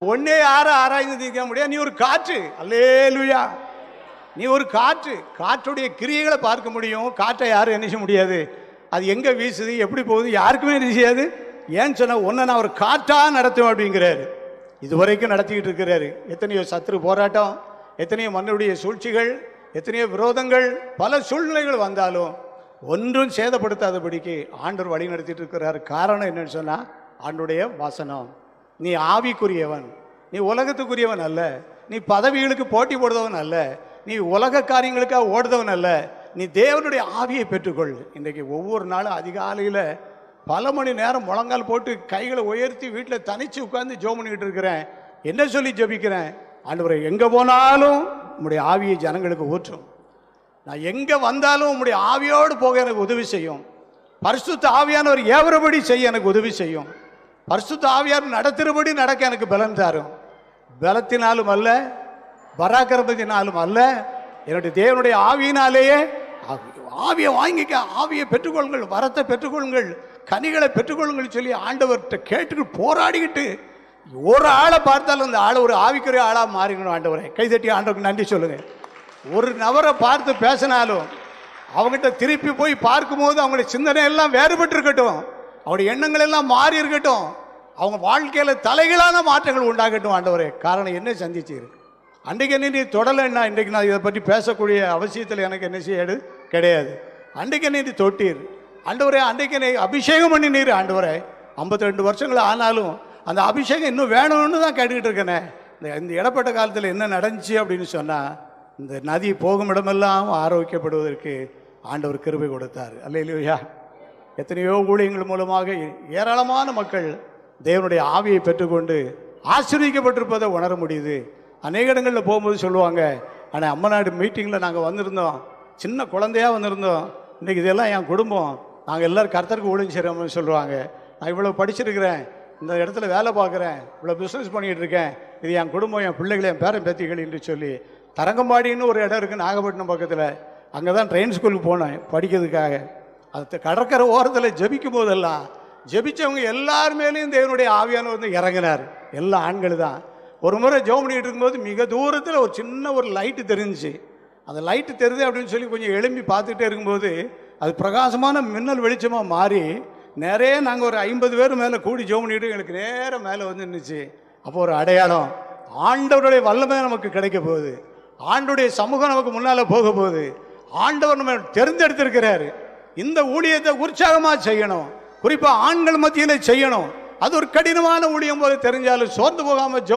ஒன்னே யாரும் ஆராய்ந்து தீர்க்க முடியாது. நீ ஒரு காற்று. அல்லேலூயா. நீ ஒரு காற்று. காற்றுடைய கிரியைகளை பார்க்க முடியும். காற்றை யாரும் என்ன செய்ய முடியாது. அது எங்கே வீசுது, எப்படி போகுது, யாருக்குமே தெரியாது. ஏன்னு சொன்னால் ஒன்றை நான் ஒரு காற்றாக நடத்துவேன் அப்படிங்கிறாரு. இதுவரைக்கும் நடத்திக்கிட்டு இருக்கிறாரு. எத்தனையோ சத்துரு போராட்டம், எத்தனையோ மண்ணுடைய சூழ்ச்சிகள், எத்தனையோ விரோதங்கள், பல சூழ்நிலைகள் வந்தாலும் ஒன்றும் சேதப்படுத்தாதபடிக்கு ஆண்டவர் வழி நடத்திட்டு இருக்கிறார். காரணம் என்னன்னு சொன்னால் ஆண்டுடைய வசனம். நீ ஆவிக்குரியவன், நீ உலகத்துக்குரியவன் அல்ல, நீ பதவிகளுக்கு போட்டி போடுறவன் அல்ல, நீ உலக காரியங்களுக்காக ஓடுதவன் அல்ல, நீ தேவனுடைய ஆவியை பெற்றுக்கொள். இன்றைக்கு ஒவ்வொரு நாளும் அதிகாலையில் பல மணி நேரம் முழங்கால் போட்டு கைகளை உயர்த்தி வீட்டில் தனித்து உட்கார்ந்து ஜெபம் பண்ணிக்கிட்டு இருக்கிறேன். என்ன சொல்லி ஜெபிக்கிறேன்? ஆண்டவரே, எங்கே போனாலும் உம்முடைய ஆவியை ஜனங்களுக்கு ஊற்றும். நான் எங்கே வந்தாலும் உம்முடைய ஆவியோடு போக எனக்கு உதவி செய்யும். பரிசுத்த ஆவியானவர் ஏவரபடி செய்ய எனக்கு உதவி செய்யும். பரிசுத்த ஆவியார் நடத்துகிறபடி நடக்க எனக்கு பலன் தாரும். பலத்தினாலும் அல்ல, பராக்கிரமத்தினாலும் அல்ல, என்னுடைய தேவனுடைய ஆவியினாலேயே. ஆவியை வாங்கிக்க, ஆவியை பெற்றுக்கொள்ளுங்கள், வரத்தை பெற்றுக்கொள்ளுங்கள், கனிகளை பெற்றுக்கொள்ளுங்கள் சொல்லி ஆண்டவர்கிட்ட கேட்டுக்கிட்டு போராடிக்கிட்டு ஒரு ஆளை பார்த்தாலும் அந்த ஆளை ஒரு ஆவிக்குரிய ஆளாக மாறிக்கணும். ஆண்டவரை கைதட்டி ஆண்டவருக்கு நன்றி சொல்லுங்கள். ஒரு நபரை பார்த்து பேசினாலும் அவங்ககிட்ட திருப்பி போய் பார்க்கும்போது அவங்களுடைய சிந்தனை எல்லாம் வேறுபட்டு இருக்கட்டும், அவருடைய எண்ணங்கள் எல்லாம் மாறி இருக்கட்டும், அவங்க வாழ்க்கையில் தலைகளான மாற்றங்கள் உண்டாகட்டும். ஆண்டவரே, காரணம் என்ன சந்திச்சிருக்கு. அன்றைக்கு என்ன நீ தொடலைன்னா இன்றைக்கு நான் இதை பற்றி பேசக்கூடிய அவசியத்தில் எனக்கு என்ன செய்யாது கிடையாது. அன்றைக்கு நீ தொட்டீர் ஆண்டவரே, அன்றைக்கு நீ அபிஷேகம் பண்ணி நீர் ஆண்டவரே. 52 வருஷங்கள் ஆனாலும் அந்த அபிஷேகம் இன்னும் வேணும்னு தான் கேட்டுக்கிட்டு இருக்கேனே. இந்த இடப்பட்ட காலத்தில் என்ன நடந்துச்சு அப்படின்னு சொன்னால், இந்த நதி போகும் இடமெல்லாம் ஆரோக்கியப்படுவதற்கு ஆண்டவர் கிருபை கொடுத்தார். அல்லேலூயா. எத்தனையோ ஊழியங்கள் மூலமாக ஏராளமான மக்கள் தேவனுடைய ஆவியை பெற்றுக்கொண்டு ஆசீர்வதிக்கப்பட்டிருப்பதை உணர முடியுது. அநேக இடங்களில் போகும்போது சொல்லுவாங்க, ஆனால் அம்மநாடு மீட்டிங்கில் நாங்கள் வந்திருந்தோம், சின்ன குழந்தையாக வந்திருந்தோம், இன்றைக்கி இதெல்லாம் என் குடும்பம், நாங்கள் எல்லோரும் கர்த்தருக்கு ஊழியம் செய்கிறோம்னு சொல்லுவாங்க. நான் இவ்வளோ படிச்சிருக்கிறேன், இந்த இடத்துல வேலை பார்க்குறேன், இவ்வளோ பிஸ்னஸ் பண்ணிகிட்டு இருக்கேன், இது என் குடும்பம், என் பிள்ளைகள், என் பேரன் பேத்திகள் என்று சொல்லி. தரங்கம்பாடின்னு ஒரு இடம் இருக்குது நாகப்பட்டினம் பக்கத்தில். அங்கே தான் ட்ரெயின் ஸ்கூலுக்கு போனேன் படிக்கிறதுக்காக. அது கடற்கரை ஓரத்தில் ஜபிக்கும் போதெல்லாம் ஜபித்தவங்க எல்லார் மேலேயும் தேவனுடைய ஆவியானவர் வந்து இறங்கினார். எல்லா ஆண்கள் தான். ஒரு முறை ஜெபம் பண்ணிகிட்டு இருக்கும்போது மிக தூரத்தில் ஒரு சின்ன ஒரு லைட்டு தெரிஞ்சிச்சு. அந்த லைட்டு தெரியுது அப்படின்னு சொல்லி கொஞ்சம் எழும்பி பார்த்துக்கிட்டே இருக்கும்போது அது பிரகாசமான மின்னல் வெளிச்சமாக மாறி நிறைய நாங்கள் ஒரு 50 பேர் மேலே கூடி ஜெபம் பண்ணிட்டு எங்களுக்கு நேராக மேலே வந்து நின்றுச்சு. அப்போ ஒரு அடையாளம், ஆண்டவருடைய வல்லமை நமக்கு கிடைக்க போகுது, ஆண்டவருடைய சமூகம் நமக்கு முன்னால் போக போகுது. ஆண்டவர் நம்ம தெரிந்தெடுத்திருக்கிறாரு. இந்த ஊழியத்தை உற்சாகமாக செய்யணும், குறிப்பாக ஆண்கள் மத்தியில் செய்யணும். அது ஒரு கடினமான ஊழியம் போது தெரிஞ்சாலும் சோர்ந்து போகாமல்